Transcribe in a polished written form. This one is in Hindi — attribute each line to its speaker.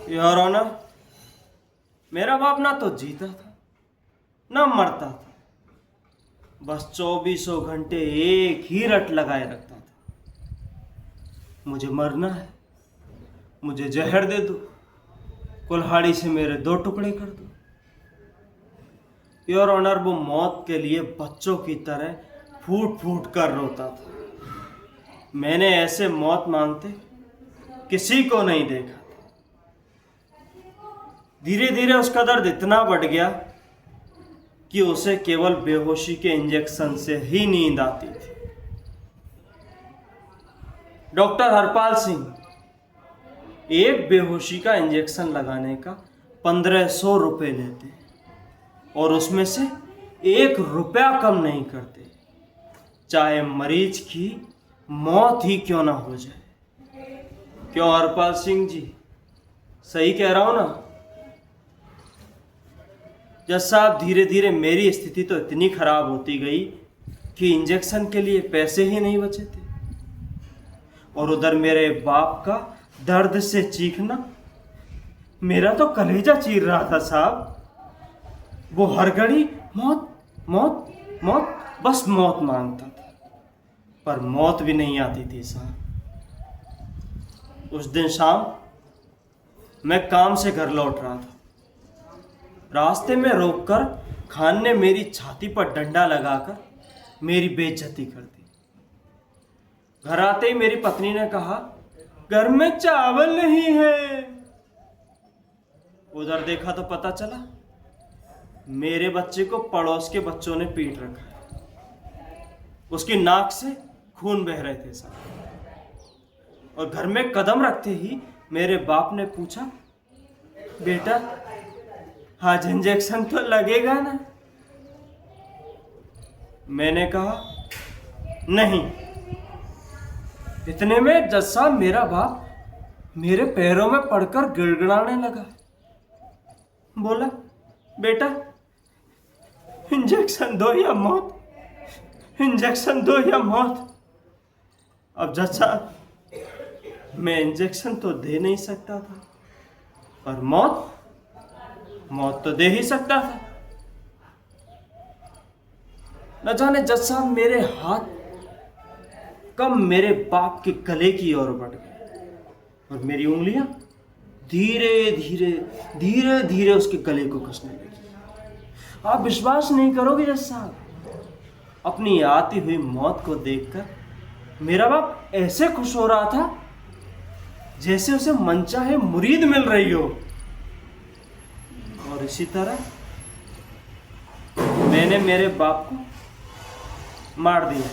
Speaker 1: योर ऑनर, मेरा बाप ना तो जीता था ना मरता था, बस 24 घंटे एक ही रट लगाए रखता था। मुझे मरना है, मुझे जहर दे दो, कुल्हाड़ी से मेरे 2 टुकड़े कर दो। योर ऑनर, वो मौत के लिए बच्चों की तरह फूट फूट कर रोता था। मैंने ऐसे मौत मांगते किसी को नहीं देखा। धीरे धीरे उसका दर्द इतना बढ़ गया कि उसे केवल बेहोशी के इंजेक्शन से ही नींद आती थी। डॉक्टर हरपाल सिंह एक बेहोशी का इंजेक्शन लगाने का 1500 रुपये लेते और उसमें से 1 रुपया कम नहीं करते, चाहे मरीज की मौत ही क्यों ना हो जाए। क्यों हरपाल सिंह जी, सही कह रहा हूं ना? जज साहब, धीरे धीरे मेरी स्थिति तो इतनी खराब होती गई कि इंजेक्शन के लिए पैसे ही नहीं बचे थे, और उधर मेरे बाप का दर्द से चीखना, मेरा तो कलेजा चीर रहा था साहब। वो हर घड़ी मौत मौत मौत, बस मौत मांगता था, पर मौत भी नहीं आती थी साहब। उस दिन शाम मैं काम से घर लौट रहा था। रास्ते में रोककर खान ने मेरी छाती पर डंडा लगाकर मेरी बेइज्जती कर दी। घर आते ही मेरी पत्नी ने कहा, घर में चावल नहीं है। उधर देखा तो पता चला मेरे बच्चे को पड़ोस के बच्चों ने पीट रखा है। उसकी नाक से खून बह रहे थे साहब। और घर में कदम रखते ही मेरे बाप ने पूछा, बेटा आज इंजेक्शन तो लगेगा ना? मैंने कहा नहीं। इतने में जज साहब मेरा बाप मेरे पैरों में पड़कर गिड़गिड़ाने लगा। बोला, बेटा इंजेक्शन दो या मौत, इंजेक्शन दो या मौत। अब जज साहब, मैं इंजेक्शन तो दे नहीं सकता था, पर मौत तो दे ही सकता था। न जाने जज साहब मेरे हाथ कब मेरे बाप के गले की ओर बढ़ गए और मेरी उंगलियां धीरे धीरे धीरे धीरे उसके गले को कसने लगी। आप विश्वास नहीं करोगे जज साहब, अपनी आती हुई मौत को देखकर मेरा बाप ऐसे खुश हो रहा था जैसे उसे मनचाहे मुरीद मिल रही हो। और इसी तरह मैंने मेरे बाप को मार दिया।